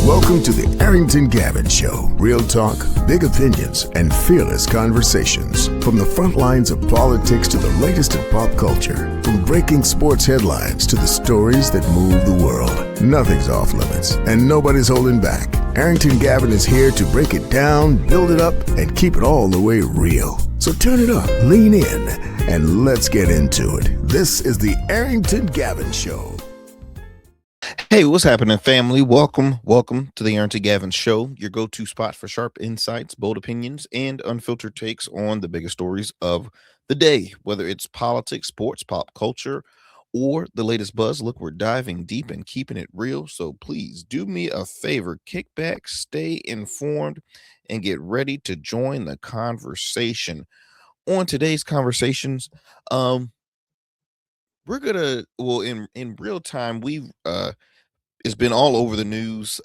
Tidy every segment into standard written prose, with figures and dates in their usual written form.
Welcome to the Arrington Gavin Show. Real talk, big opinions, and fearless conversations. From the front lines of politics to the latest in pop culture. From breaking sports headlines to the stories that move the world. Nothing's off limits, and nobody's holding back. Arrington Gavin is here to break it down, build it up, and keep it all the way real. So turn it up, lean in, and let's get into it. This is the Arrington Gavin Show. Hey, what's happening, family? Welcome to the Arrington Gavin Show, your go-to spot for sharp insights, bold opinions, and unfiltered takes on the biggest stories of the day, whether it's politics, sports, pop culture, or the latest buzz. Look, we're diving deep and keeping it real, so please do me a favor, kick back, stay informed, and get ready to join the conversation. On today's conversations, we're gonna, well, in real time, we've it's been all over the news.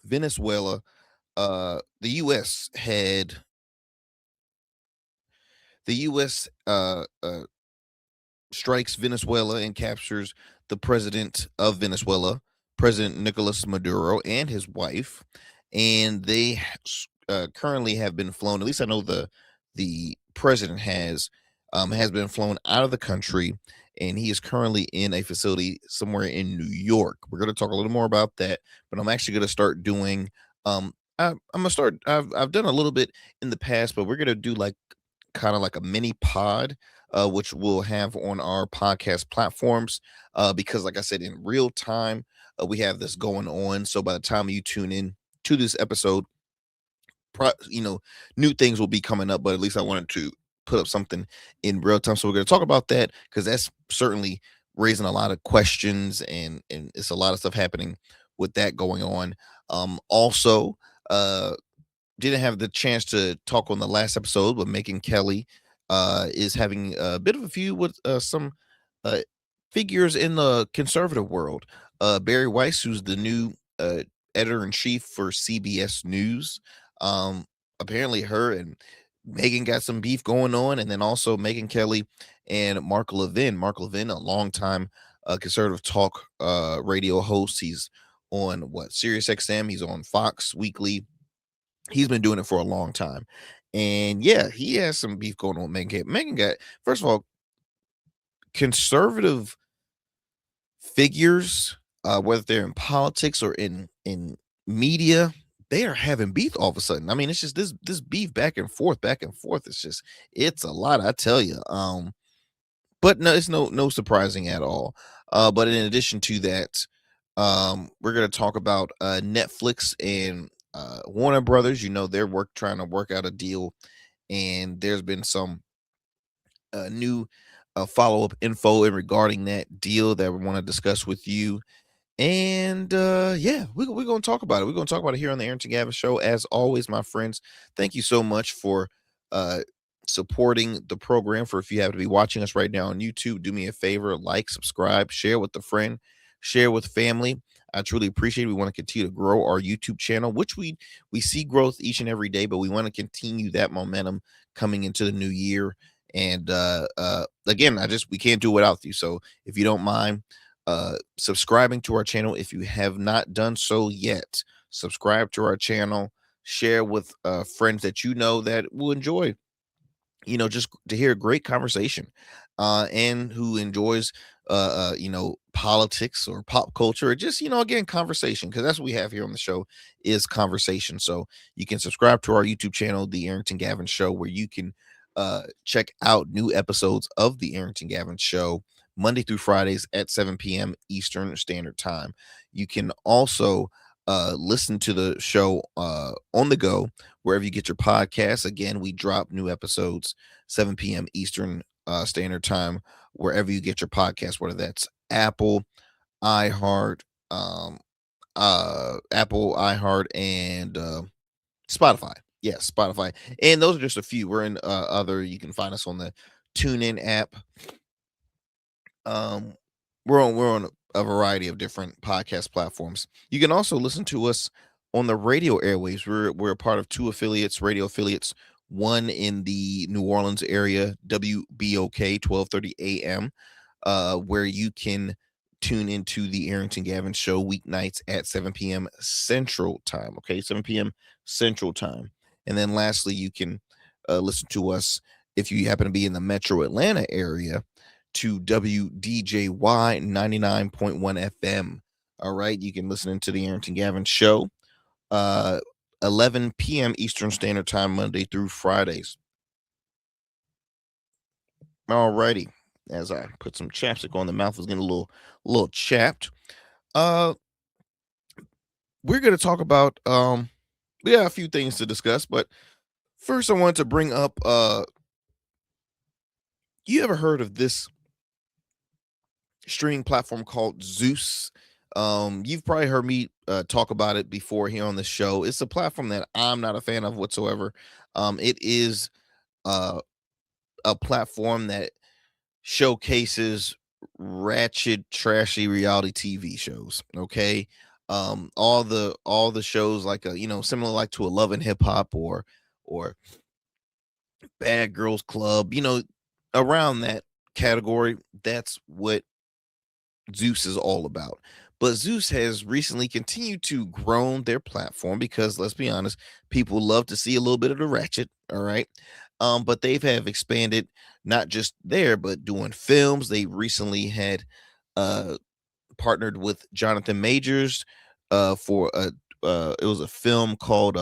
Venezuela, the U.S. Strikes Venezuela and captures the president of Venezuela, President Nicolas Maduro, and his wife, and they currently have been flown. At least I know the president has been flown out of the country, and he is currently in a facility somewhere in New York. We're going to talk a little more about that, but I'm actually going to start doing. I'm gonna start. I've done a little bit in the past, but we're going to do like kind of like a mini pod, which we'll have on our podcast platforms. Because, like I said, in real time, we have this going on. So by the time you tune in to this episode, new things will be coming up. But at least I wanted to put up something in real time, so we're going to talk about that because that's certainly raising a lot of questions, and it's a lot of stuff happening with that going on. Also, didn't have the chance to talk on the last episode, but Megyn Kelly is having a bit of a feud with some figures in the conservative world. Barry Weiss, who's the new editor-in-chief for CBS News, apparently her and Megyn got some beef going on, and then also Megyn Kelly and Mark Levin. Mark Levin, a longtime conservative talk radio host. He's on Sirius XM. He's on Fox Weekly. He's been doing it for a long time, and yeah, he has some beef going on with Megyn. Megyn got, first of all, conservative figures, whether they're in politics or in media, they are having beef all of a sudden. I mean, it's just this beef back and forth. It's a lot, I tell you. But no, it's no surprising at all. But in addition to that, we're gonna talk about Netflix and Warner Brothers. They're trying to work out a deal, and there's been some new follow-up info regarding that deal that we want to discuss with you. And yeah, we're going to talk about it. We're going to talk about it here on the Arrington Gavin Show. As always, my friends, thank you so much for supporting the program. If you happen to be watching us right now on YouTube, do me a favor, like, subscribe, share with a friend, share with family. I truly appreciate it. We want to continue to grow our YouTube channel, which we see growth each and every day, but we want to continue that momentum coming into the new year. And again, we can't do it without you. So if you don't mind subscribing to our channel, if you have not done so yet, subscribe to our channel, share with friends that that will enjoy, just to hear a great conversation, and who enjoys politics or pop culture, or just again, conversation, because that's what we have here on the show is conversation. So you can subscribe to our YouTube channel, the Arrington Gavin Show, where you can check out new episodes of the Arrington Gavin Show Monday through Fridays at 7 p.m. Eastern Standard Time. You can also listen to the show on the go wherever you get your podcasts. Again, we drop new episodes 7 p.m. Eastern Standard Time wherever you get your podcast, whether that's Apple, iHeart, and Spotify. Yes, Spotify. And those are just a few. We're in you can find us on the TuneIn app. We're on a variety of different podcast platforms. You can also listen to us on the radio airwaves. We're a part of two radio affiliates, one in the New Orleans area, WBOK 1230 AM, where you can tune into the Arrington Gavin show weeknights at 7 p.m. Central Time. Okay, 7 p.m. Central Time. And then lastly, you can listen to us if you happen to be in the metro Atlanta area to WDJY 99.1 FM. All right, you can listen into the Arrington Gavin show, uh, 11 p.m. Eastern Standard Time, Monday through Fridays. All righty. As I put some chapstick on, the mouth is getting a little chapped. Uh, we're gonna talk about we got a few things to discuss, but first I want to bring up you ever heard of this streaming platform called Zeus? You've probably heard me talk about it before here on the show. It's a platform that I'm not a fan of whatsoever. It is uh a platform that showcases ratchet, trashy reality TV shows. Okay. All the shows like similar like to a Love and Hip Hop or Bad Girls Club, around that category. That's what Zeus is all about. But Zeus has recently continued to grow their platform because let's be honest, people love to see a little bit of the ratchet. All right. But they've have expanded not just there, but doing films. They recently had uh partnered with Jonathan Majors for a it was a film called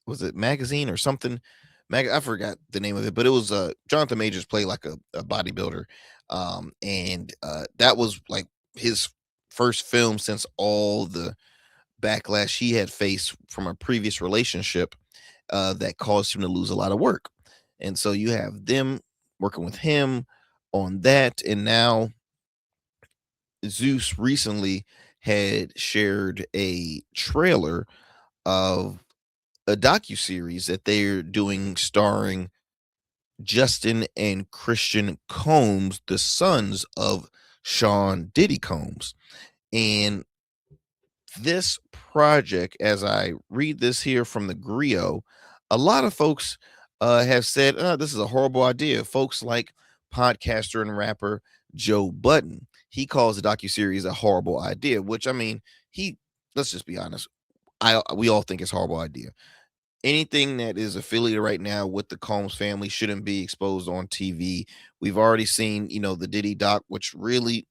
was it Magazine or something? I forgot the name of it, but it was Jonathan Majors played like a bodybuilder. And that was like his first film since all the backlash he had faced from a previous relationship that caused him to lose a lot of work. And so you have them working with him on that. And now Zeus recently had shared a trailer of a docu-series that they're doing starring Justin and Christian Combs, the sons of Sean Diddy Combs. And this project, as I read this here from the Grio, a lot of folks have said, this is a horrible idea. Folks like podcaster and rapper Joe Budden. He calls the docuseries a horrible idea, which I mean, let's just be honest. We all think it's a horrible idea. Anything that is affiliated right now with the Combs family shouldn't be exposed on TV. We've already seen, the Diddy doc, which really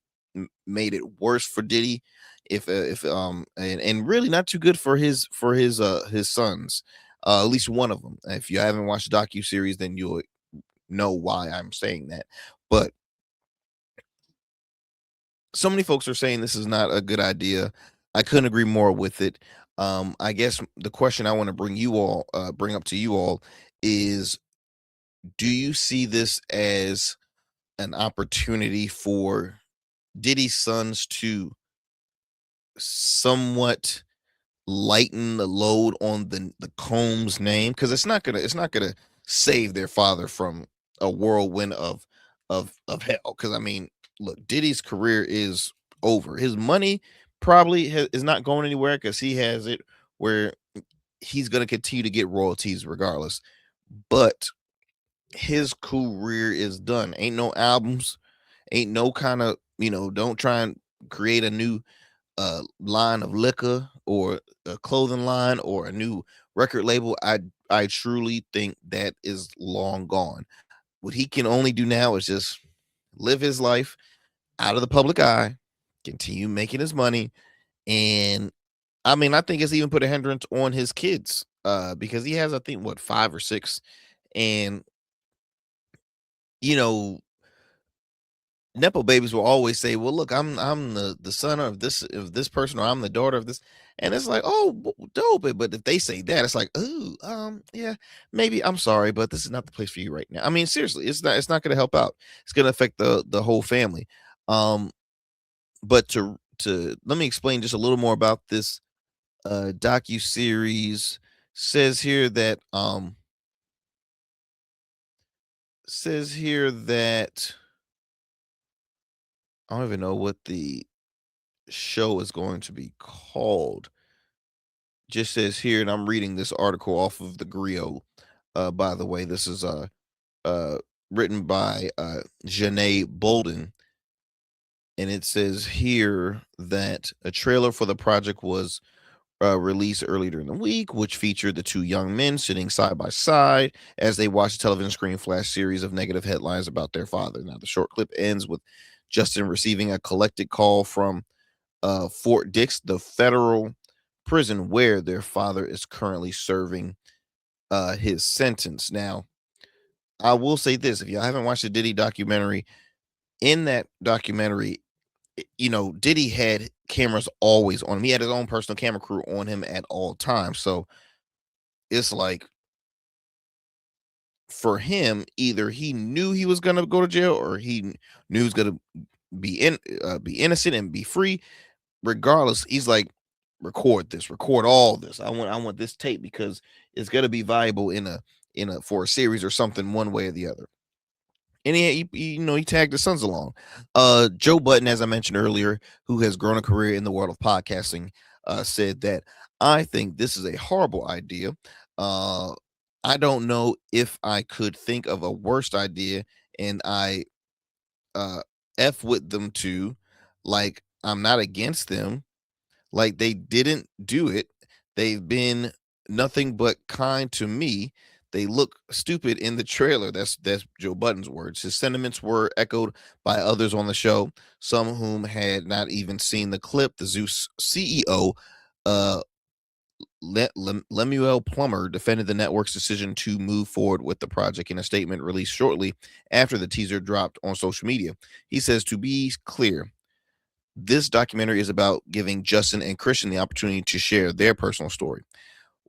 made it worse for Diddy, if and really not too good for his sons, at least one of them. If you haven't watched the docu series, then you'll know why I'm saying that. But so many folks are saying this is not a good idea. I couldn't agree more with it. I guess the question I want to bring up to you all is, do you see this as an opportunity for Diddy's sons to somewhat lighten the load on the Combs name? Because it's not gonna save their father from a whirlwind of hell. Because I mean, look, Diddy's career is over. His money probably is not going anywhere because he has it where he's gonna continue to get royalties regardless. But his career is done. Ain't no albums, ain't no kind of don't try and create a new line of liquor or a clothing line or a new record label. I truly think that is long gone. What he can only do now is just live his life out of the public eye, continue making his money. And I mean, I think it's even put a hindrance on his kids because he has, I think, what, five or six. And you know nepo babies will always say, "Well, look, I'm the son of this person, or I'm the daughter of this," and it's like, "Oh, dope." But if they say that, it's like, "Oh, yeah, maybe. I'm sorry, but this is not the place for you right now." I mean, seriously, it's not going to help out. It's going to affect the whole family. Um, but to let me explain just a little more about this docu series. Says here that says here that I don't even know what the show is going to be called. Just says here, and I'm reading this article off of the Grio. By the way, this is uh written by Janae Bolden. And it says here that a trailer for the project was released earlier during the week, which featured the two young men sitting side by side as they watch the television screen flash series of negative headlines about their father. Now, the short clip ends with Justin receiving a collected call from Fort Dix, the federal prison where their father is currently serving his sentence. Now, I will say this: if y'all haven't watched the Diddy documentary, in that documentary, Diddy had cameras always on him. He had his own personal camera crew on him at all times. So it's like for him, either he knew he was gonna go to jail or knew he was gonna be innocent and be free. Regardless, he's like, record this, record all this. I want this tape because it's gonna be valuable in a for a series or something one way or the other. And he tagged his sons along. Joe Button, as I mentioned earlier, who has grown a career in the world of podcasting, said that I think this is a horrible idea. Uh, I don't know if I could think of a worst idea, and I uh, f with them too. Like I'm not against them, like they didn't do it. They've been nothing but kind to me. They look stupid in the trailer. That's Joe Budden's words. His sentiments were echoed by others on the show, some whom had not even seen the clip. The Zeus CEO, uh, Lemuel Plummer, defended the network's decision to move forward with the project in a statement released shortly after the teaser dropped on social media. He says, "To be clear, this documentary is about giving Justin and Christian the opportunity to share their personal story.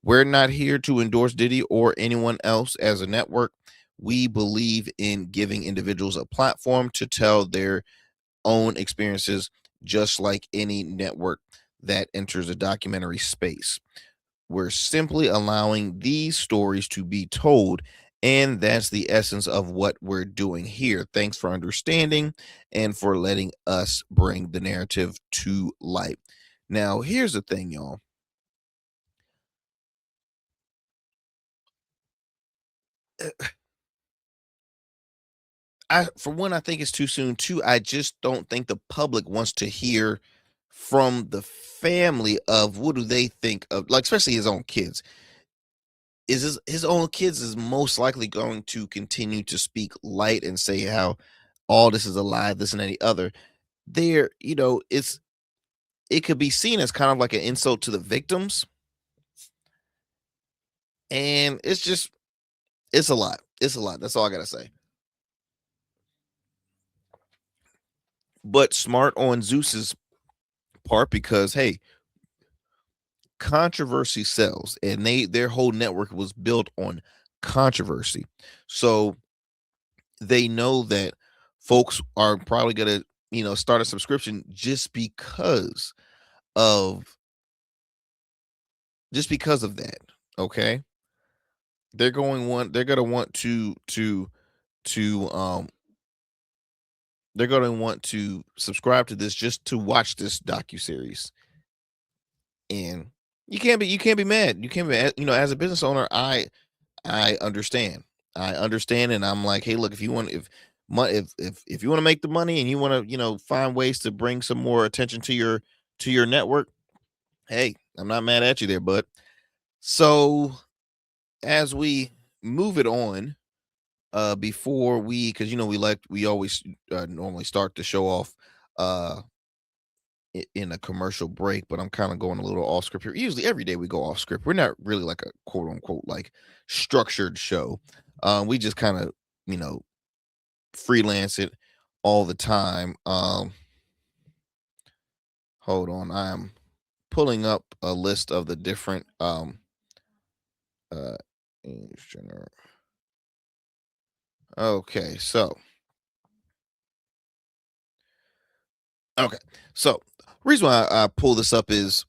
We're not here to endorse Diddy or anyone else as a network. We believe in giving individuals a platform to tell their own experiences, just like any network that enters a documentary space. We're simply allowing these stories to be told. And that's the essence of what we're doing here. Thanks for understanding and for letting us bring the narrative to light." Now, here's the thing, y'all. For one, I think it's too soon. Two, I just don't think the public wants to hear from the family of what do they think of, like, especially his own kids. Is his own kids is most likely going to continue to speak light and say how all this is a lie, this and any other. There, it could be seen as kind of like an insult to the victims, and it's a lot. It's a lot. That's all I gotta say. But smart on Zeus's part because hey, controversy sells, and their whole network was built on controversy. So they know that folks are probably gonna, start a subscription of just because of that. Okay. They're gonna want to they're gonna want to subscribe to this just to watch this docu-series. And you can't be mad. You can't be mad. As a business owner, I understand. I understand, and I'm like, hey, look, if you want, if you want to make the money and you want to, find ways to bring some more attention to your network, hey, I'm not mad at you there, bud. So as we move it on, before because we always normally start the show off uh in a commercial break, but I'm kind of going a little off script here. Usually every day we go off script. We're not really like a quote unquote like structured show. We just kind of, you know, freelance it all the time. Hold on. I'm pulling up a list of the different uh okay, so okay. So reason why I pull this up is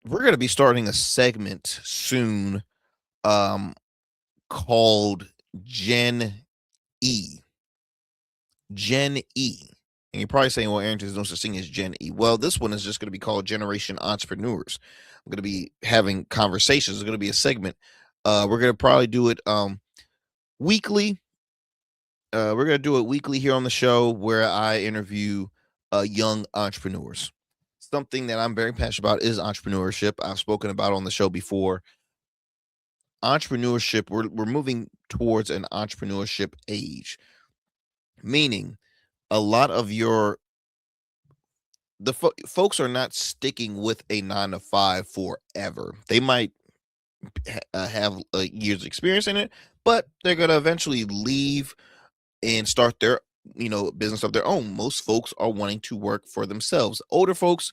we're gonna be starting a segment soon um called Gen E. Gen E. And you're probably saying, well, Arrington, there's no such thing as Gen E. Well, this one is just going to be called Generation Entrepreneurs. I'm going to be having conversations. It's going to be a segment. We're going to probably do it weekly. We're going to do it weekly here on the show where I interview young entrepreneurs. Something that I'm very passionate about is entrepreneurship. I've spoken about on the show before. Entrepreneurship, we're moving towards an entrepreneurship age, meaning a lot of folks are not sticking with a 9 to 5 forever. They might have years experience in it, but they're going to eventually leave and start their business of their own. Most folks are wanting to work for themselves. Older folks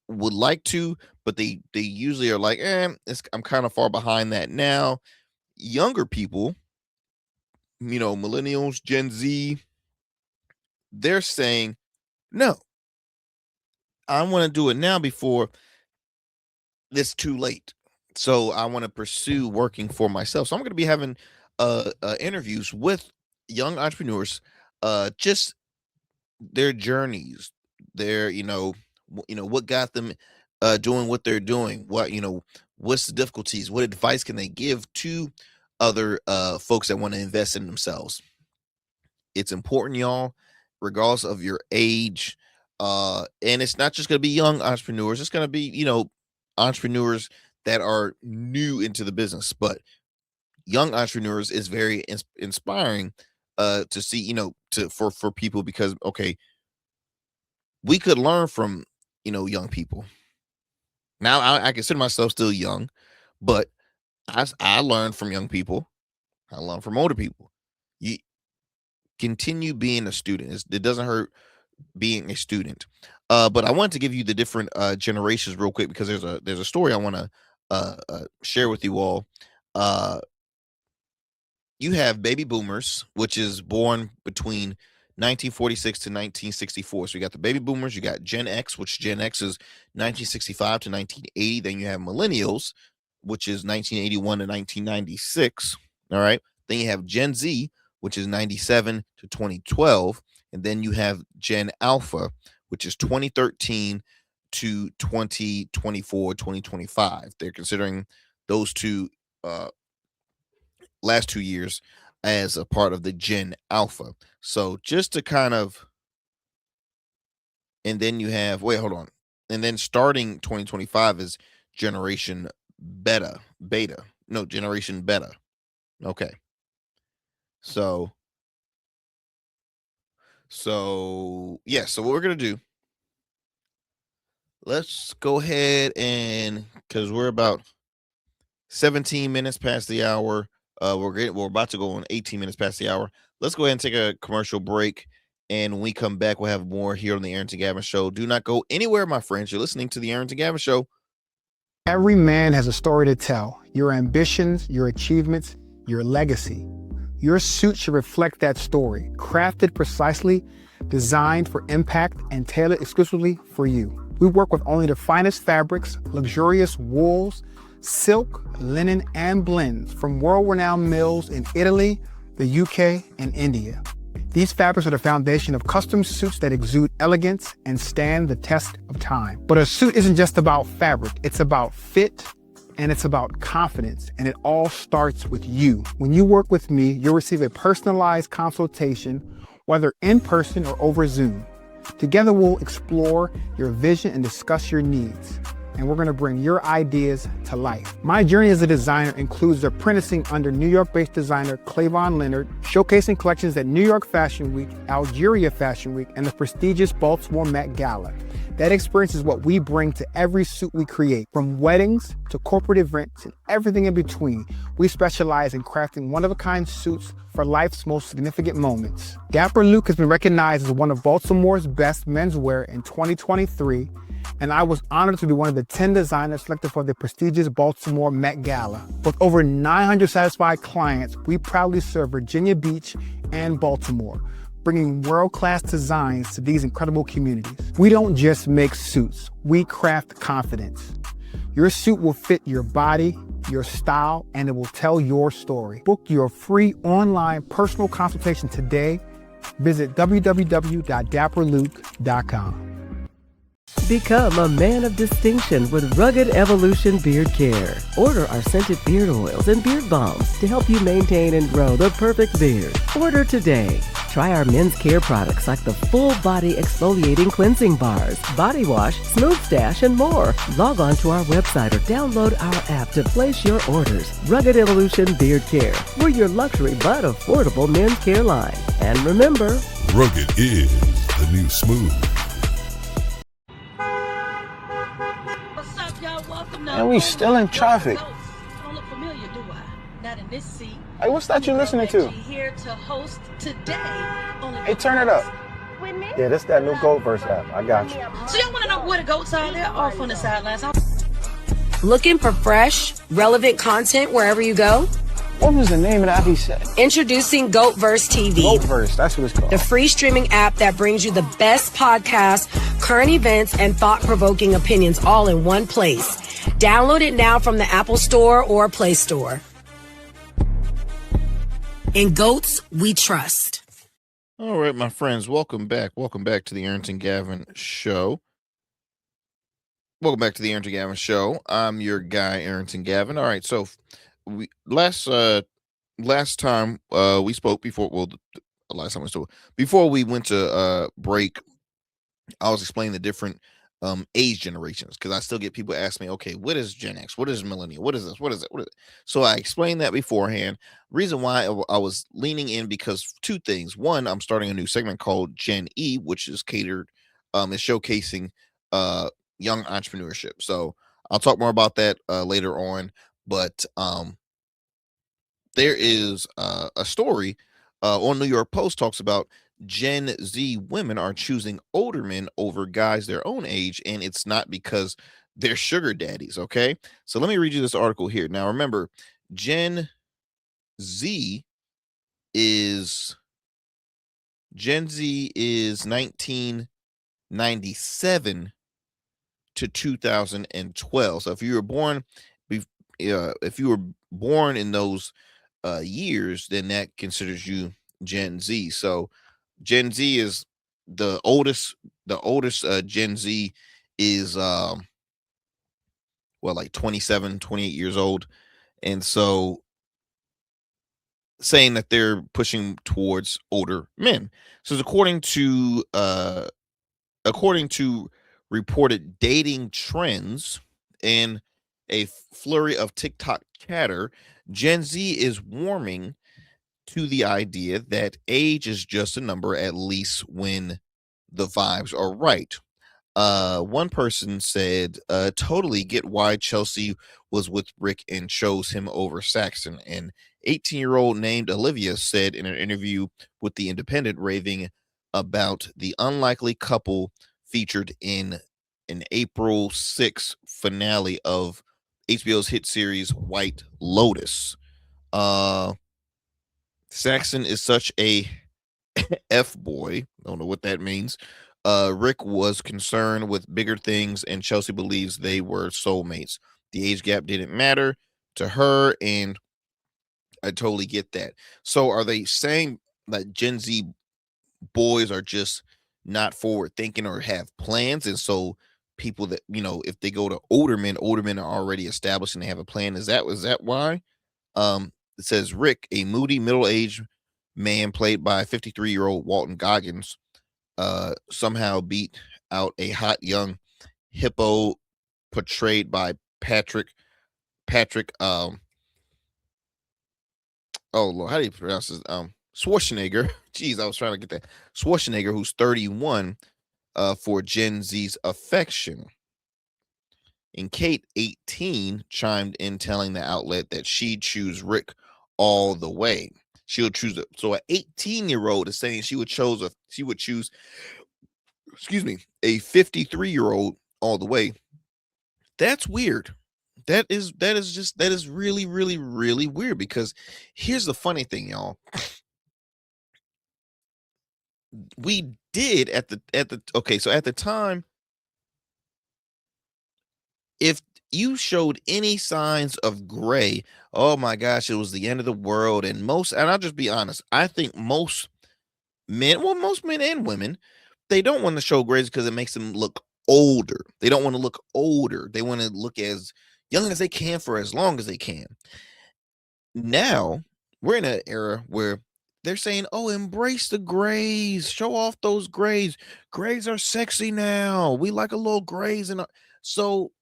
would like to, but they usually are like, I'm kind of far behind that now. Younger people, millennials, Gen Z, they're saying, no, I want to do it now before it's too late. So I want to pursue working for myself. So I'm going to be having interviews with young entrepreneurs, just their journeys, their what got them doing what they're doing, what's the difficulties, what advice can they give to other folks that want to invest in themselves. It's important, y'all, regardless of your age. And it's not just going to be young entrepreneurs, it's going to be entrepreneurs that are new into the business, but young entrepreneurs is very inspiring to see, for people, because okay, we could learn from young people. Now I consider myself still young, but I learn from young people. I learn from older people. You continue being a student. It doesn't hurt being a student. But I wanted to give you the different generations real quick, because there's a story I want to share with you all. You have baby boomers, which is born between 1946 to 1964. So you got the baby boomers, you got Gen X, which Gen X is 1965 to 1980. Then you have millennials, which is 1981 to 1996. All right. Then you have Gen Z, which is 97 to 2012. And then you have Gen Alpha, which is 2013 to 2024, 2025. They're considering those two last 2 years as a part of the Gen Alpha. So just to kind of, and then you have, wait, hold on. And then starting 2025 is Generation Beta. Generation Beta. Okay. So yeah, so what we're going to do, let's go ahead and, because we're about 17 minutes past the hour. We're about to go on 18 minutes past the hour. Let's go ahead and take a commercial break. And when we come back, we'll have more here on the Arrington Gavin Show. Do not go anywhere, my friends. You're listening to the Arrington Gavin Show. Every man has a story to tell. Your ambitions, your achievements, your legacy. Your suit should reflect that story, crafted precisely, designed for impact, and tailored exclusively for you. We work with only the finest fabrics, luxurious wools, silk, linen, and blends from world-renowned mills in Italy, the UK, and India. These fabrics are the foundation of custom suits that exude elegance and stand the test of time. But a suit isn't just about fabric, it's about fit, and it's about confidence, and it all starts with you. When you work with me, you'll receive a personalized consultation, whether in person or over Zoom. Together, we'll explore your vision and discuss your needs. And we're going to bring your ideas to life. My journey as a designer includes apprenticing under New York-based designer Clavon Leonard, showcasing collections at New York Fashion Week, Algeria Fashion Week, and the prestigious Baltimore Met Gala. That experience is what we bring to every suit we create, from weddings to corporate events and everything in between. We specialize in crafting one-of-a-kind suits for life's most significant moments. Dapper Luke has been recognized as one of Baltimore's best menswear in 2023, and I was honored to be one of the 10 designers selected for the prestigious Baltimore Met Gala. With over 900 satisfied clients, we proudly serve Virginia Beach and Baltimore, bringing world-class designs to these incredible communities. We don't just make suits, we craft confidence. Your suit will fit your body, your style, and it will tell your story. Book your free online personal consultation today. Visit www.dapperluke.com. Become a man of distinction with Rugged Evolution Beard Care. Order our scented beard oils and beard balms to help you maintain and grow the perfect beard. Order today. Try our men's care products like the full body exfoliating cleansing bars, body wash, smooth stash, and more. Log on to our website or download our app to place your orders. Rugged Evolution Beard Care. We're your luxury but affordable men's care line. And remember, rugged is the new smooth. What's up, y'all? Welcome to And we still in traffic. I don't look familiar, do I? Not in this seat. Hey, what's that you listening to? Here to host today. Hey, turn it up. Yeah, this that new GoatVerse app. I got you. So y'all want to know where the goats are? They're off on the sidelines. Looking for fresh, relevant content wherever you go? What was the name of the app he said? Introducing GoatVerse TV. GoatVerse, that's what it's called. The free streaming app that brings you the best podcasts, current events, and thought-provoking opinions all in one place. Download it now from the Apple Store or Play Store. In Goats, we trust. All right, my friends, welcome back. Welcome back to the Arrington Gavin Show. Welcome back to the Arrington Gavin Show. I'm your guy, Arrington Gavin. All right, so last time we spoke before we went to break, I was explaining the different age generations, because I still get people ask me, okay, what is Gen X? What is millennial? What is this? What is it? What is it? So I explained that beforehand. Reason why I was leaning in, because two things. One, I'm starting a new segment called Gen E, which is is showcasing young entrepreneurship. So I'll talk more about that later on. But there is a story on New York Post talks about Gen Z women are choosing older men over guys their own age, and it's not because they're sugar daddies. Okay, so let me read you this article here. Now, remember, Gen Z is 1997 to 2012. So if you were born in those years, then that considers you Gen Z. So Gen Z is the oldest Gen Z is like 27, 28 years old. And so saying that they're pushing towards older men. So according to reported dating trends and a flurry of TikTok chatter, Gen Z is warming to the idea that age is just a number, at least when the vibes are right. One person said, totally get why Chelsea was with Rick and chose him over Saxon. An 18-year-old named Olivia said in an interview with The Independent, raving about the unlikely couple featured in an April 6th finale of HBO's hit series White Lotus. Saxon is such a F-boy. I don't know what that means. Rick was concerned with bigger things, and Chelsea believes they were soulmates. The age gap didn't matter to her, and I totally get that. So are they saying that Gen Z boys are just not forward thinking or have plans, and so people that, if they go to older men are already established and they have a plan? Is that why? It says Rick, a moody middle-aged man played by 53-year-old Walton Goggins, somehow beat out a hot young hippo portrayed by Patrick oh Lord, how do you pronounce this? Schwarzenegger. Jeez, I was trying to get that. Schwarzenegger, who's 31, for Gen Z's affection. And Kate, 18, chimed in, telling the outlet that she'd choose Rick all the way. She'll choose it. So an 18-year-old is saying she would choose a 53-year-old all the way. That's weird. That is really, really, really weird, because here's the funny thing, y'all. We did at the time, if you showed any signs of gray, oh my gosh, it was the end of the world. And I'll just be honest, I think most men and women, they don't want to show grays because it makes them look older. They don't want to look older. They want to look as young as they can for as long as they can. Now we're in an era where they're saying, "Oh, embrace the grays, show off those grays. Grays are sexy now. We like a little grays." And so,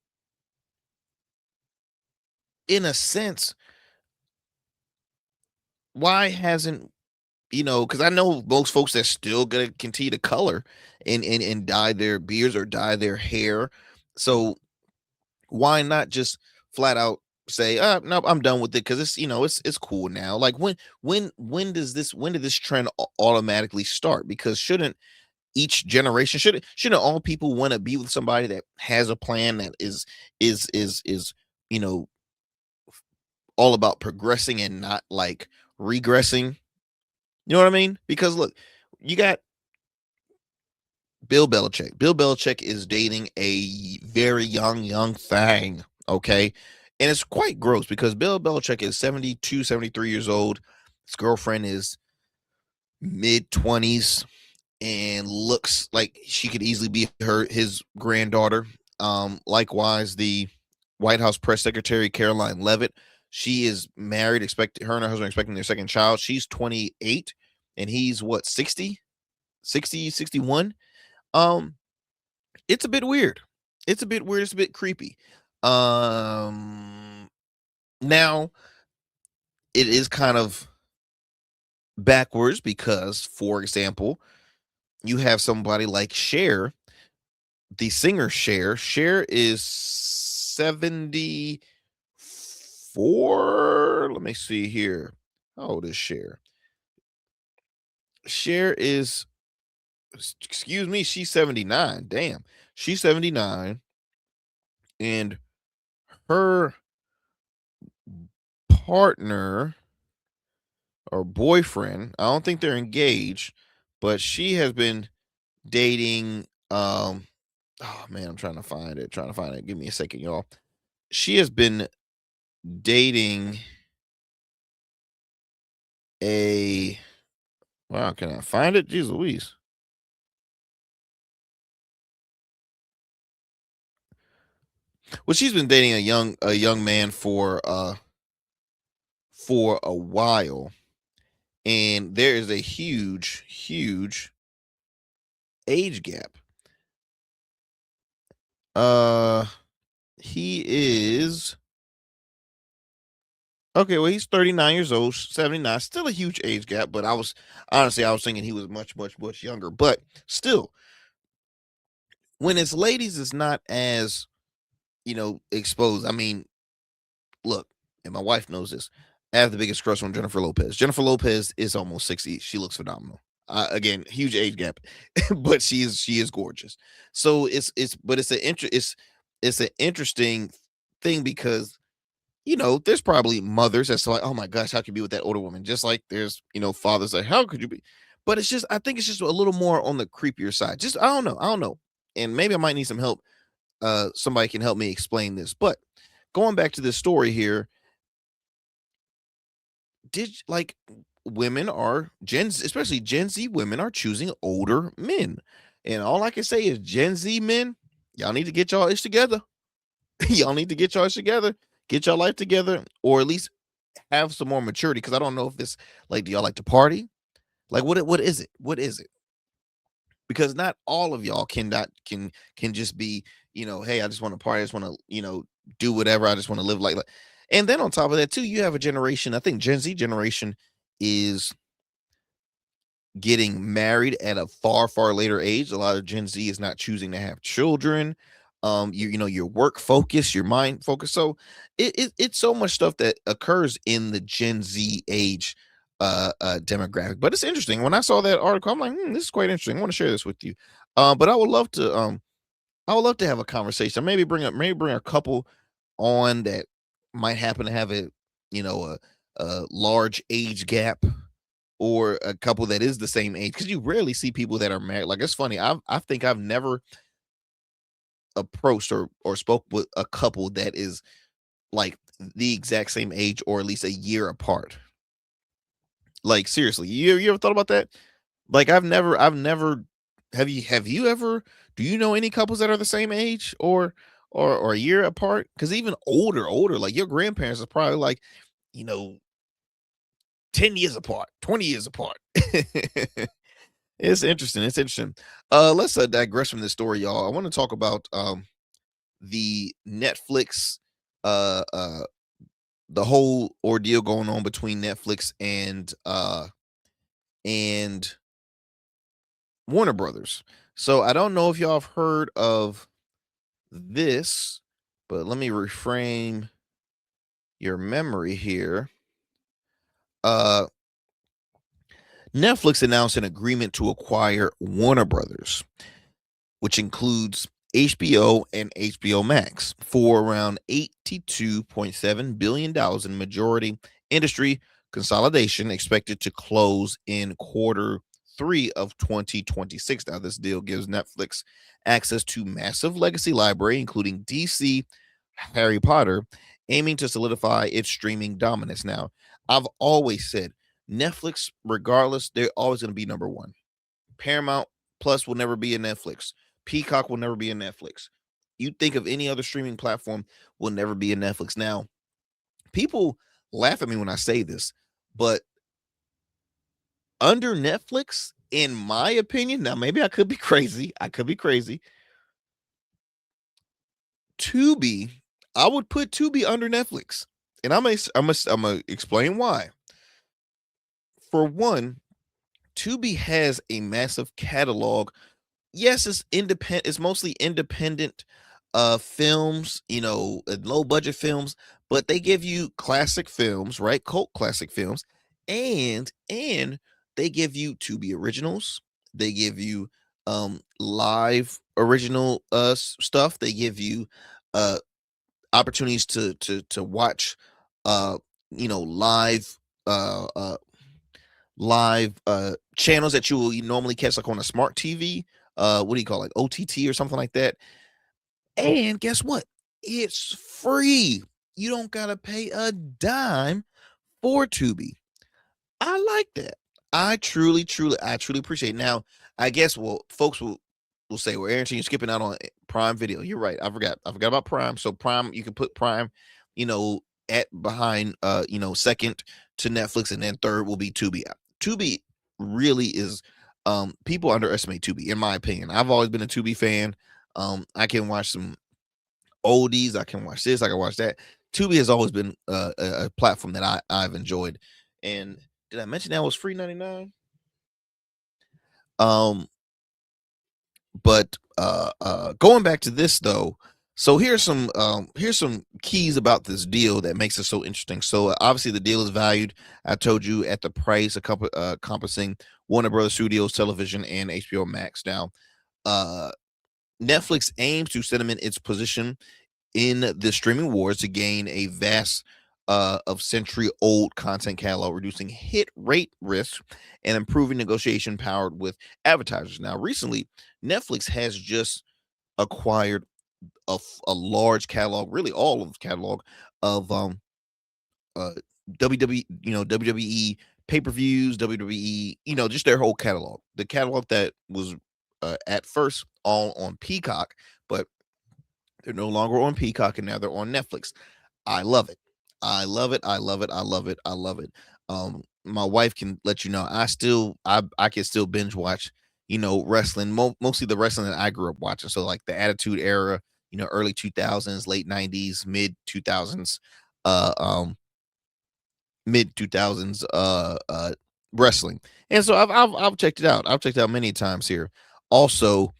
in a sense, why hasn't because I know most folks that's still gonna continue to color and dye their beards or dye their hair. So why not just flat out say, no, I'm done with it because it's cool now. Like when did this trend automatically start? Because shouldn't each generation shouldn't all people want to be with somebody that has a plan that is you know all about progressing and not like regressing? You know what I mean? Because look, you got Bill Belichick. Bill Belichick is dating a very young thing. Okay. And it's quite gross because Bill Belichick is 72, 73 years old. His girlfriend is mid 20s and looks like she could easily be his granddaughter. Likewise, the White House press secretary, Caroline Levitt, she is married, her and her husband expecting their second child. She's 28 and he's what, 60, 61. Um, it's a bit weird. It's a bit weird. It's a bit creepy. Now it is kind of backwards because, for example, you have somebody like Cher, the singer Cher. Cher is 74. Let me see here. How old is Cher? Cher is, excuse me, she's 79. Damn. She's 79. And her partner or boyfriend, I don't think they're engaged, but she has been dating oh man, I'm trying to find it. Give me a second, y'all. She has been dating a wow, can I find it? Jeez Louise. Well, she's been dating a young man for a while, and there is a huge age gap. He is okay. Well, he's 39 years old, 79. Still a huge age gap, but I was thinking he was much younger. But still, when it's ladies, it's not as exposed. I mean, look, and my wife knows this. I have the biggest crush on Jennifer Lopez. Jennifer Lopez is almost 60. She looks phenomenal. Again, huge age gap, but she is gorgeous. So it's an interesting thing because there's probably mothers that's like, oh my gosh, how could you be with that older woman? Just like there's fathers like, how could you be? But I think it's just a little more on the creepier side. Just I don't know, and maybe I might need some help. Somebody can help me explain this. But going back to this story here, did like women are especially Gen Z women are choosing older men. And all I can say is Gen Z men, y'all need to get y'all ish together. Y'all need to get y'all ish together, get y'all life together, or at least have some more maturity. Cause I don't know if this like, do y'all like to party? Like what is it? What is it? Because not all of y'all can just be, hey, I just want to party, I just want to, do whatever. I just want to live like. And then on top of that, too, you have a generation. I think Gen Z generation is getting married at a far later age. A lot of Gen Z is not choosing to have children. Your work focus, your mind focus. So it's so much stuff that occurs in the Gen Z age demographic. But it's interesting. When I saw that article, I'm like, this is quite interesting. I want to share this with you. But I would love to have a conversation. Maybe bring a couple on that might happen to have a large age gap, or a couple that is the same age, because you rarely see people that are married. Like, it's funny, I think I've never approached or spoke with a couple that is like the exact same age or at least a year apart. Like, seriously, you ever thought about that? Like, I've never have you ever, do you know any couples that are the same age or a year apart? Because even older, like your grandparents is probably like, you know, 10 years apart, 20 years apart. It's interesting. It's interesting. Let's digress from this story, y'all. I want to talk about the Netflix, uh, uh, the whole ordeal going on between Netflix and Warner Brothers. So I don't know if y'all have heard of this, but let me reframe your memory here. Netflix announced an agreement to acquire Warner Brothers, which includes HBO and HBO Max, for around $82.7 billion in majority industry consolidation, expected to close in Q3 of 2026. Now, this deal gives Netflix access to massive legacy library, including DC, Harry Potter, aiming to solidify its streaming dominance. Now, I've always said Netflix, regardless, they're always going to be number one. Paramount Plus will never be a Netflix. Peacock will never be a Netflix. You think of any other streaming platform will never be a Netflix. Now, people laugh at me when I say this, but under Netflix, in my opinion, now maybe I could be crazy. Tubi, I would put Tubi under Netflix, and I'm gonna explain why. For one, Tubi has a massive catalog. Yes, it's independent. It's mostly independent films, low budget films, but they give you classic films, right? Cult classic films, and they give you Tubi originals. They give you live original stuff. They give you uh opportunities to watch live uh uh channels that you will normally catch like on a smart TV, what do you call it, like OTT or something like that. And guess what? It's free. You don't gotta pay a dime for Tubi. I like that. I truly appreciate it. Now, I guess folks will say, well, Arrington, you're skipping out on Prime Video. You're right. I forgot about Prime. So Prime, you can put Prime, at behind second to Netflix, and then third will be Tubi. Tubi really is people underestimate Tubi, in my opinion. I've always been a Tubi fan. I can watch some oldies, I can watch this, I can watch that. Tubi has always been a platform that I've enjoyed. And did I mention that was free 99? But going back to this though, so here's some keys about this deal that makes it so interesting. So obviously the deal is valued, I told you, at the price encompassing Warner Brothers Studios Television and HBO Max. Now, Netflix aims to cement its position in the streaming wars to gain a vast of century-old content catalog, reducing hit rate risk and improving negotiation power with advertisers. Now, recently, Netflix has just acquired a large catalog, really all of the catalog of WWE, WWE pay-per-views, WWE, just their whole catalog. The catalog that was at first all on Peacock, but they're no longer on Peacock, and now they're on Netflix. I love it. I love it. I love it. I love it. I love it. My wife can let you know I can still binge watch, wrestling, mostly the wrestling that I grew up watching. So like the Attitude Era, early 2000s, late 90s, mid 2000s, mid 2000s wrestling. And so I've checked it out. I've checked it out many times here. Also,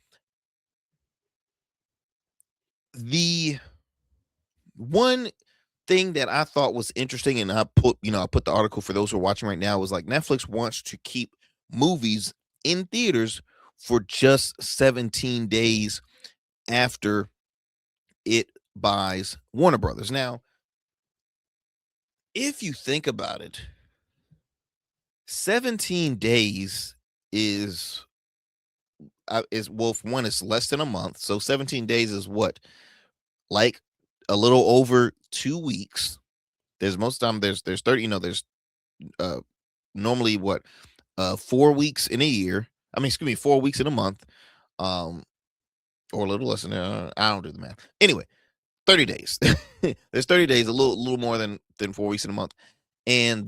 the one thing that I thought was interesting, and I put the article for those who are watching right now, was like Netflix wants to keep movies in theaters for just 17 days after it buys Warner Brothers. Now, if you think about it, 17 days is well, for one, it's less than a month. So 17 days is what, like a little over 2 weeks. There's most time there's 30, there's normally what 4 weeks in a year. I mean, excuse me, 4 weeks in a month. Or a little less than I don't do the math. Anyway, 30 days. There's 30 days, a little more than 4 weeks in a month. And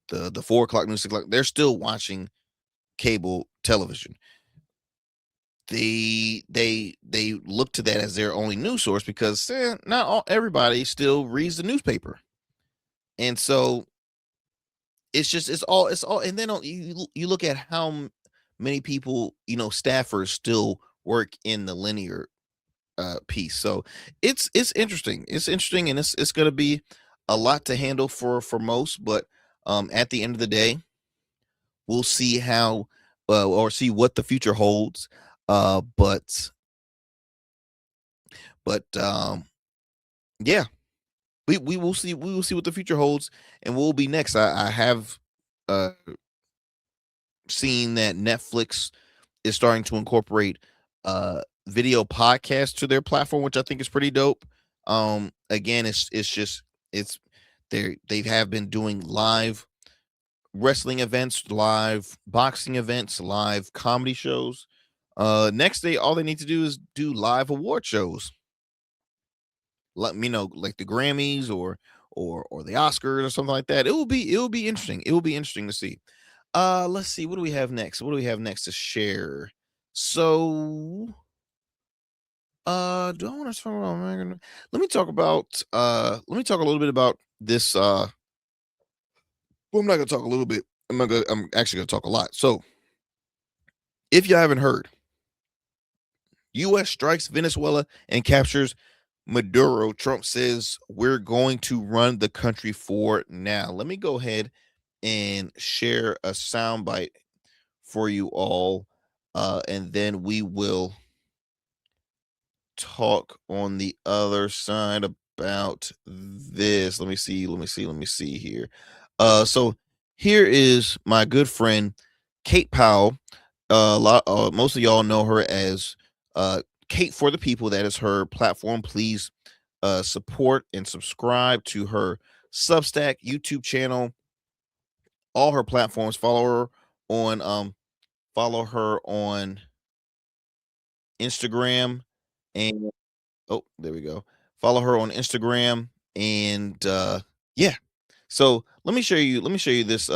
the 4 o'clock news, 6 o'clock, they're still watching cable television. They look to that as their only news source because everybody still reads the newspaper, and so it's all, and then you look at how many people, staffers still work in the linear piece. So it's interesting. It's interesting, and it's going to be a lot to handle for most. But at the end of the day, we'll see how or see what the future holds. But yeah, we will see. We will see what the future holds, and what will be next. I have seen that Netflix is starting to incorporate video podcasts to their platform, which I think is pretty dope. Again, it's they have been doing live wrestling events, live boxing events, live comedy shows. Next day, all they need to do is do live award shows. Let me know, like the Grammys or the Oscars or something like that. It will be interesting. It will be interesting to see. Let's see. What do we have next? What do we have next to share? So, do I want to talk about? Let me talk about. Let me talk a little bit about this. Well, I'm not gonna talk a little bit. I'm actually gonna talk a lot. So, if you haven't heard, U.S. strikes Venezuela and captures Maduro. Trump says we're going to run the country for now. Let me go ahead and share a soundbite for you all, and then we will talk on the other side about this. Let me see here. So here is my good friend Kate Powell. Most of y'all know her as Kate for the People. That is her platform. Please support and subscribe to her Substack, YouTube channel, all her platforms. Follow her on Instagram, and oh, there we go. Follow her on Instagram, and yeah. So let me show you this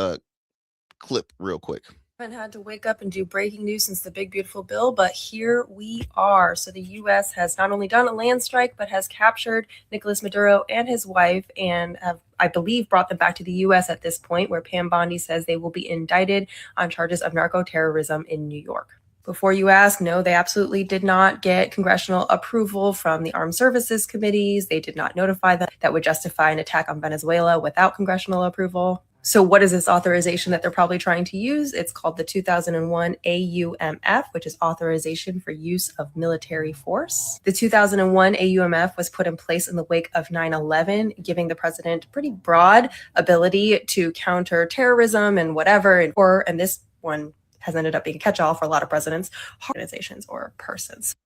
clip real quick. Haven't had to wake up and do breaking news since the big beautiful bill, but here we are. So the U.S. has not only done a land strike, but has captured Nicolas Maduro and his wife, and have, I believe, brought them back to the U.S. at this point, where Pam Bondi says they will be indicted on charges of narco-terrorism in New York. Before you ask, no, they absolutely did not get congressional approval from the armed services committees. They did not notify them that would justify an attack on Venezuela without congressional approval. So what is this authorization that they're probably trying to use? It's called the 2001 AUMF, which is Authorization for Use of Military Force. The 2001 AUMF was put in place in the wake of 9/11, giving the president pretty broad ability to counter terrorism and whatever. And this one has ended up being a catch-all for a lot of presidents, organizations, or persons.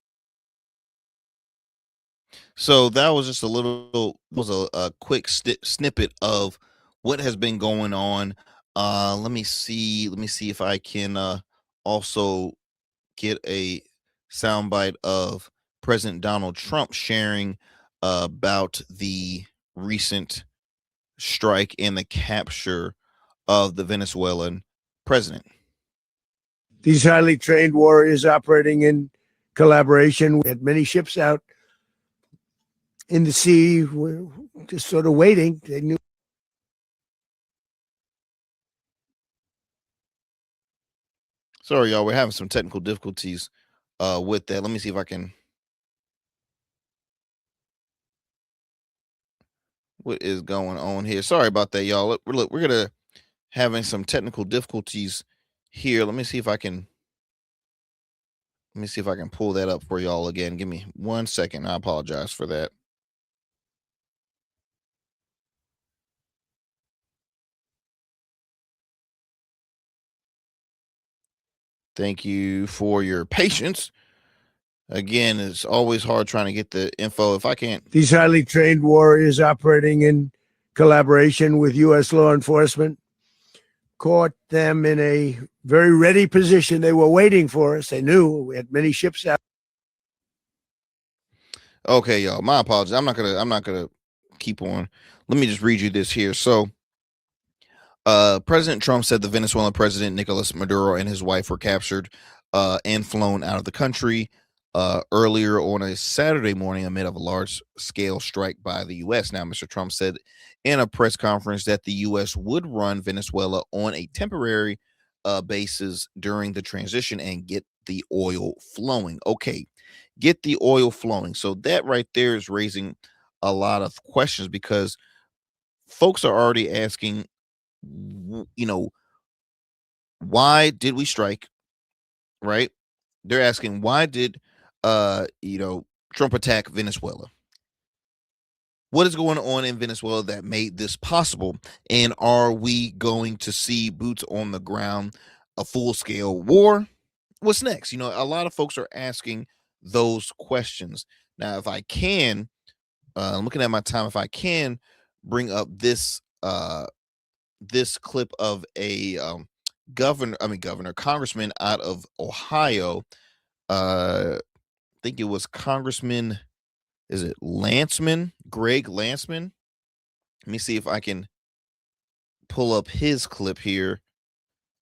So that was just a quick snippet of what has been going on. Let me see if I can also get a soundbite of President Donald Trump sharing about the recent strike and the capture of the Venezuelan president. These highly trained warriors operating in collaboration. We had many ships out in the sea, we're just sort of waiting. They knew. Sorry, y'all. We're having some technical difficulties with that. Let me see if I can. What is going on here? Sorry about that, y'all. Look, we're gonna having some technical difficulties here. Let me see if I can. Let me see if I can pull that up for y'all again. Give me 1 second. I apologize for that. Thank you for your patience. Again, it's always hard trying to get the info. If I can't. These highly trained warriors operating in collaboration with U.S. law enforcement caught them in a very ready position. They were waiting for us. They knew we had many ships out. Okay, y'all. My apologies. I'm not gonna keep on. Let me just read you this here. So, President Trump said the Venezuelan president Nicolas Maduro and his wife were captured and flown out of the country earlier on a Saturday morning amid of a large-scale strike by the U.S. Now, Mr. Trump said in a press conference that the U.S. would run Venezuela on a temporary basis during the transition and get the oil flowing. Okay, get the oil flowing. So that right there is raising a lot of questions because folks are already asking, why did we strike? Right? They're asking, why did Trump attack Venezuela? What is going on in Venezuela that made this possible? And are we going to see boots on the ground, a full scale war? What's next? A lot of folks are asking those questions. Now, if I can, I'm looking at my time. If I can bring up this this clip of a congressman out of Ohio. I think it was Congressman, is it Lanceman, Greg Lanceman? Let me see if I can pull up his clip here.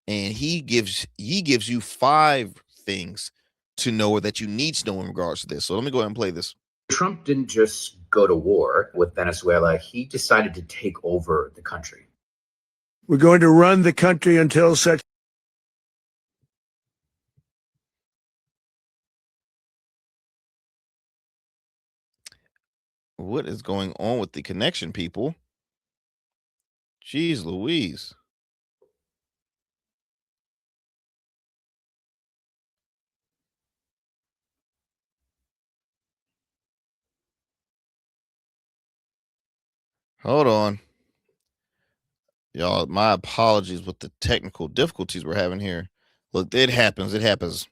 And he gives you 5 things to know or that you need to know in regards to this. So let me go ahead and play this. Trump didn't just go to war with Venezuela. He decided to take over the country. We're going to run the country until such. What is going on with the connection, people? Jeez Louise. Hold on. Y'all, my apologies with the technical difficulties we're having here. Look, it happens. It happens.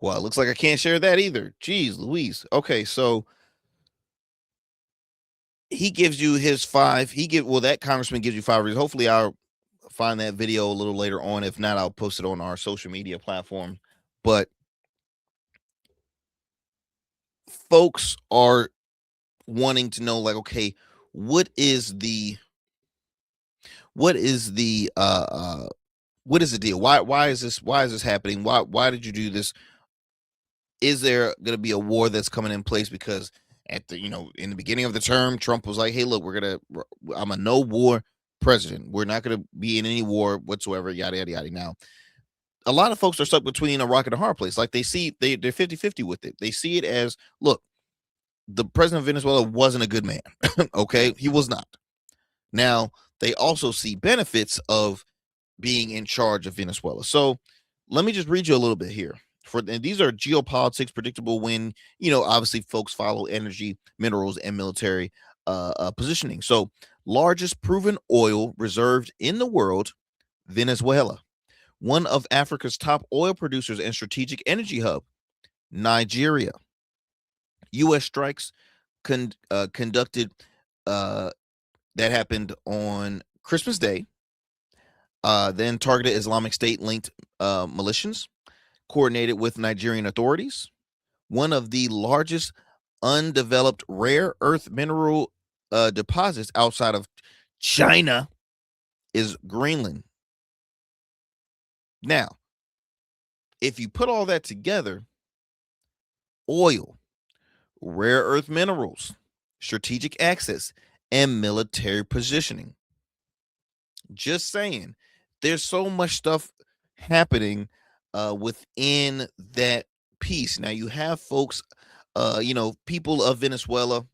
Well, it looks like I can't share that either. Jeez Louise. Okay, so he gives you his 5. That congressman gives you 5 reasons. Hopefully I'll find that video a little later on. If not, I'll post it on our social media platform. But folks are wanting to know, like, okay, what is the deal? Why is this happening? Why did you do this? Is there going to be a war that's coming in place? Because at the in the beginning of the term, Trump was like, hey, look, I'm a no war president. We're not going to be in any war whatsoever, yada yada yada. Now, a lot of folks are stuck between a rock and a hard place. Like they're 50-50 with it. They see it as, look, the president of Venezuela wasn't a good man. Okay, he was not. Now, they also see benefits of being in charge of Venezuela. So let me just read you a little bit here. And these are geopolitics predictable when, obviously folks follow energy, minerals, and military positioning. So largest proven oil reserved in the world, Venezuela. One of Africa's top oil producers and strategic energy hub, Nigeria. U.S. strikes conducted that happened on Christmas Day. Then targeted Islamic State-linked militias, coordinated with Nigerian authorities. One of the largest undeveloped rare earth mineral deposits outside of China is Greenland. Now, if you put all that together, oil, rare earth minerals, strategic access, and military positioning. Just saying, there's so much stuff happening within that piece. Now you have folks, people of Venezuela.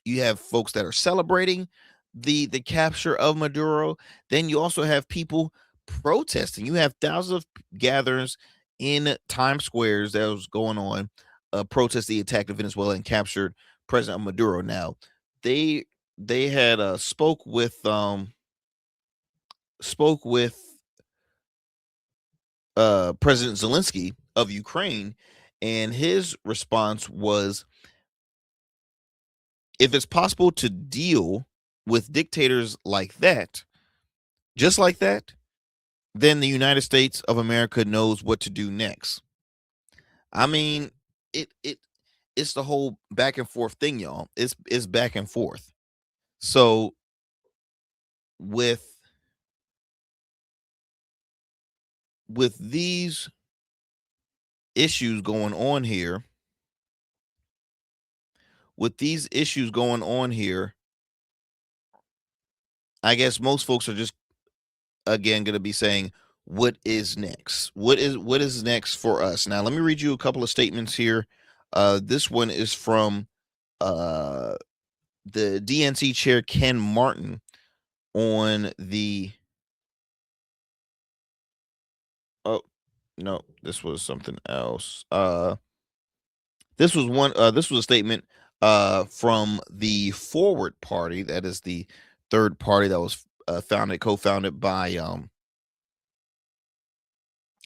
You have folks that are celebrating the capture of Maduro. Then you also have people protesting. You have thousands of gatherings in Times Squares that was going on, protest the attack of Venezuela and captured President Maduro. Now they had spoke with President Zelensky of Ukraine, and his response was, if it's possible to deal with dictators like that, just like that, then the United States of America knows what to do next. I mean, it's the whole back and forth thing, y'all. It's back and forth. So with these issues going on here, I guess most folks are just again going to be saying, what is next? What is next for us? Now, let me read you a couple of statements here. This one is from the DNC chair, Ken Martin, on the oh no, this was something else. This was a statement from the Forward Party. That is the third party that was co-founded by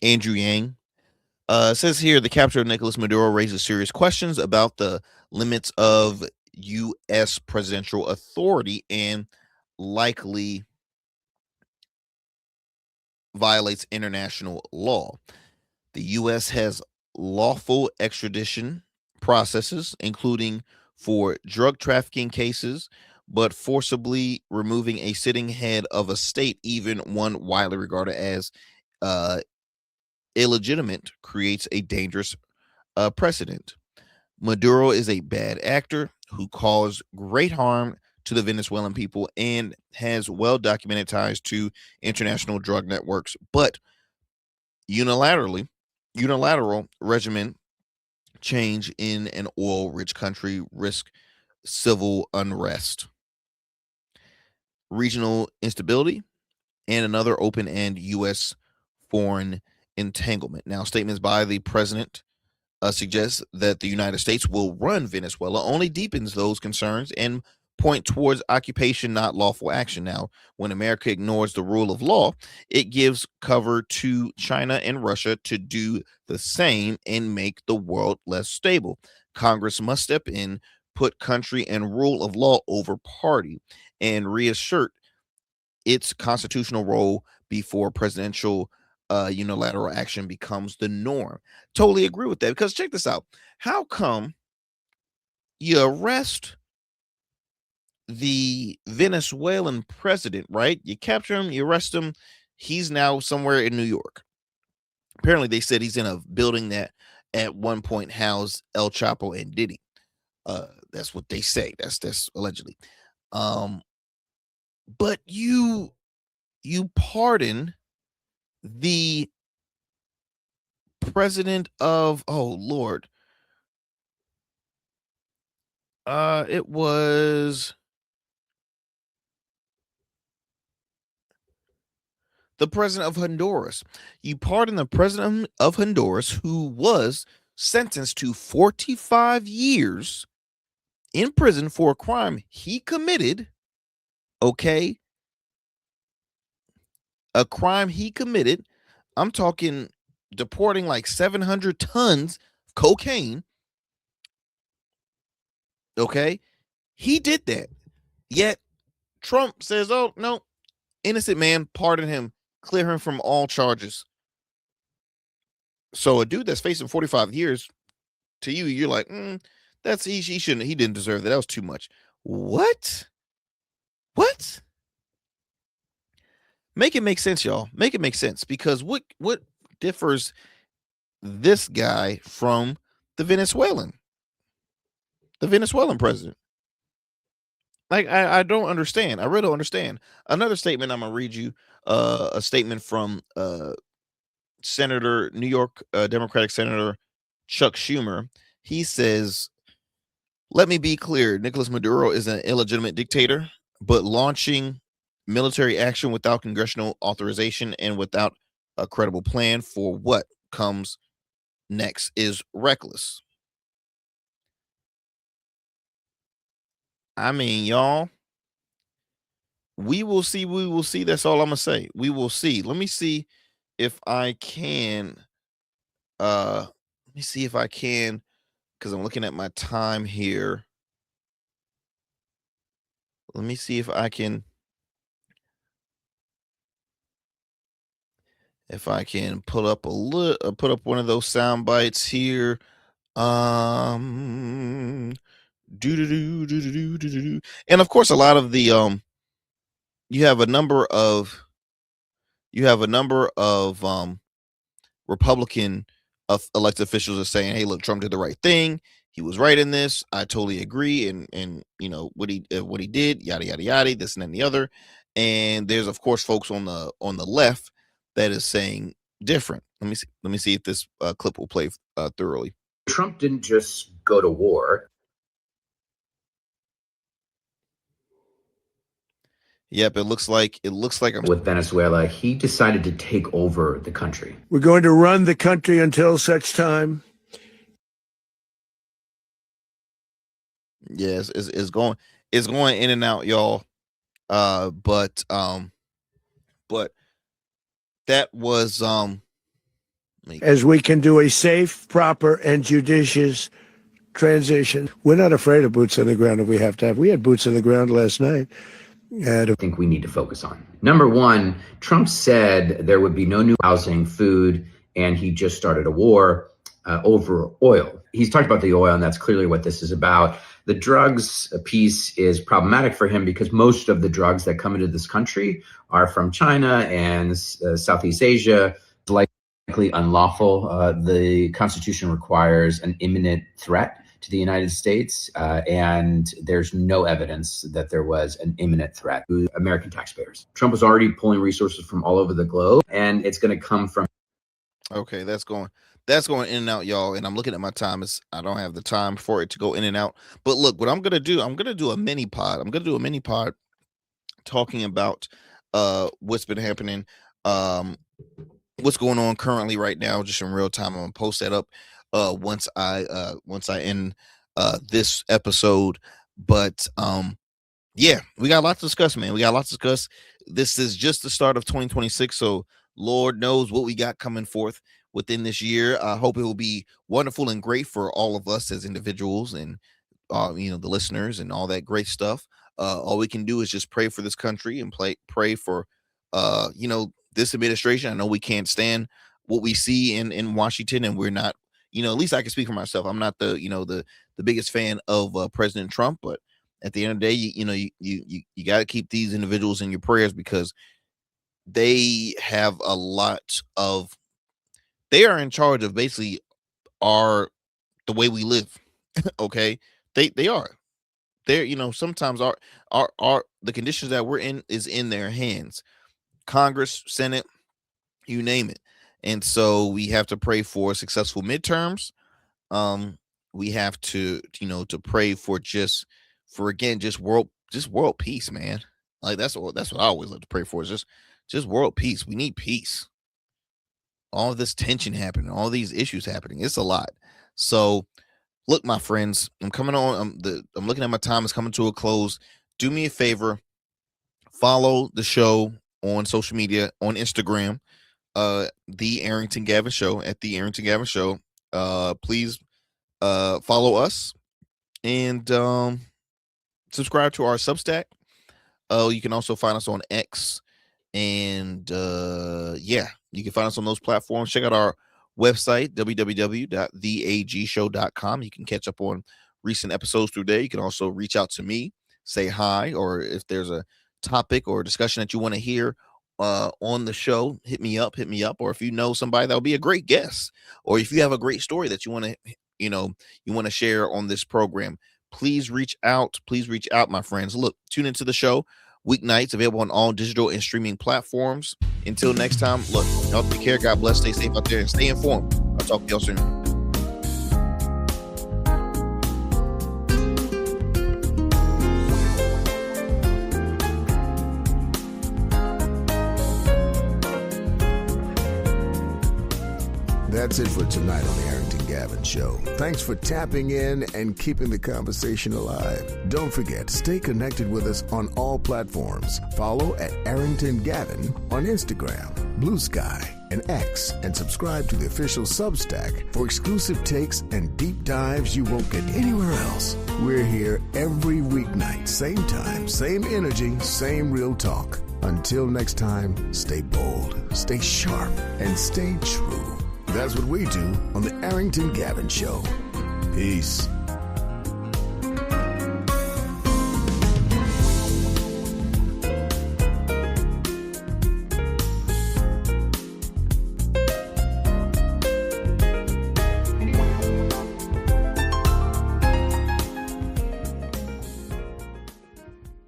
Andrew Yang. It says here, the capture of Nicolas Maduro raises serious questions about the limits of U.S. presidential authority and likely violates international law. The U.S. has lawful extradition processes, including for drug trafficking cases, but forcibly removing a sitting head of a state, even one widely regarded as illegitimate, creates a dangerous precedent. Maduro is a bad actor who caused great harm to the Venezuelan people and has well-documented ties to international drug networks, but unilateral regimen change in an oil-rich country risk civil unrest, regional instability, and another open-end U.S. foreign entanglement. Now, statements by the president suggests that the United States will run Venezuela only deepens those concerns and point towards occupation, not lawful action. Now, when America ignores the rule of law, it gives cover to China and Russia to do the same and make the world less stable. Congress must step in, put country and rule of law over party, and reassert its constitutional role before presidential unilateral action becomes the norm. Totally agree with that, because check this out. How come you arrest the Venezuelan president, right? You capture him, you arrest him. He's now somewhere in New York. Apparently, they said he's in a building that at one point housed El Chapo and Diddy. That's what they say. That's allegedly. But you pardon the president of, oh Lord, it was the president of Honduras. You pardon the president of Honduras, who was sentenced to 45 years in prison for a crime he committed. Okay, a crime he committed. I'm talking deporting like 700 tons of cocaine. Okay, he did that. Yet Trump says, oh no, innocent man, pardon him, clear him from all charges. So a dude that's facing 45 years, to you, you're like, that's he shouldn't, he didn't deserve that. That was too much. What? Make it make sense, y'all. Make it make sense, because what differs this guy from the Venezuelan president? Like, I don't understand. I really don't understand. Another statement, I'm gonna read you a statement from Senator, New York Democratic Senator Chuck Schumer. He says, let me be clear, Nicolas Maduro is an illegitimate dictator, but launching military action without congressional authorization and without a credible plan for what comes next is reckless. I mean, y'all, we will see. That's all I'm gonna say. We will see. Let me see if I can. Let me see if I can, because I'm looking at my time here. Let me see if I can. If I can put up one of those sound bites here. And of course, a lot of the you have a number of Republican elected officials are saying, hey, look, Trump did the right thing. He was right in this. I totally agree. And what he did, yada, yada, yada, this and then the other. And there's, of course, folks on the left that is saying different. Let me see if this clip will play thoroughly. Trump didn't just go to war. Yep, it looks like I'm with Venezuela. He decided to take over the country. We're going to run the country until such time. Yes, it's going in and out, y'all. But that was as we can do a safe, proper, and judicious transition. We're not afraid of boots on the ground if we have to have. We had boots on the ground last night. I think we need to focus on. Number one, Trump said there would be no new housing, food, and he just started a war over oil. He's talked about the oil, and that's clearly what this is about. The drugs piece is problematic for him because most of the drugs that come into this country are from China and Southeast Asia, likely unlawful. The Constitution requires an imminent threat to the United States, and there's no evidence that there was an imminent threat to American taxpayers. Trump was already pulling resources from all over the globe, and it's going to come from. Okay, that's going in and out, y'all. And I'm looking at my time. I don't have the time for it to go in and out. But look, what I'm gonna do a mini pod. I'm gonna do a mini pod talking about what's been happening, what's going on currently right now, just in real time. I'm gonna post that up once I end this episode. But yeah, we got a lot to discuss, man. We got a lot to discuss. This is just the start of 2026, so Lord knows what we got coming forth within this year. I hope it will be wonderful and great for all of us as individuals and the listeners and all that great stuff. All we can do is just pray for this country and pray for this administration. I know we can't stand what we see in Washington, and we're not, at least I can speak for myself. I'm not the biggest fan of President Trump, but at the end of the day, you got to keep these individuals in your prayers because they have a lot of. They are in charge of basically the way we live. Okay, they are. They're sometimes our the conditions that we're in is in their hands. Congress, Senate, you name it. And so we have to pray for successful midterms. We have to pray for world peace, man. Like that's what I always like to pray for, is just world peace. We need peace. All this tension happening, all these issues happening, it's a lot. So look, my friends, I'm coming on. I'm looking at my time. It's coming to a close. Do me a favor, follow the show on social media, on Instagram, the Arrington Gavin Show, at the Arrington Gavin Show. Please follow us and subscribe to our Substack. You can also find us on X, and you can find us on those platforms. Check out our website, www.theagshow.com. You can catch up on recent episodes through there. You can also reach out to me, say hi, or if there's a topic or discussion that you want to hear on the show, hit me up. Or if you know somebody that will be a great guest, or if you have a great story that you want to share on this program, please reach out, my friends. Look, tune into the show weeknights, available on all digital and streaming platforms. Until next time, look, y'all take care. God bless. Stay safe out there and stay informed. I'll talk to y'all soon. That's it for tonight on the Arrington Gavin Show. Thanks for tapping in and keeping the conversation alive. Don't forget, stay connected with us on all platforms. Follow at Arrington Gavin on Instagram, Blue Sky, and X, and subscribe to the official Substack for exclusive takes and deep dives you won't get anywhere else. We're here every weeknight, same time, same energy, same real talk. Until next time, stay bold, stay sharp, and stay true. That's what we do on the Arrington Gavin Show. Peace.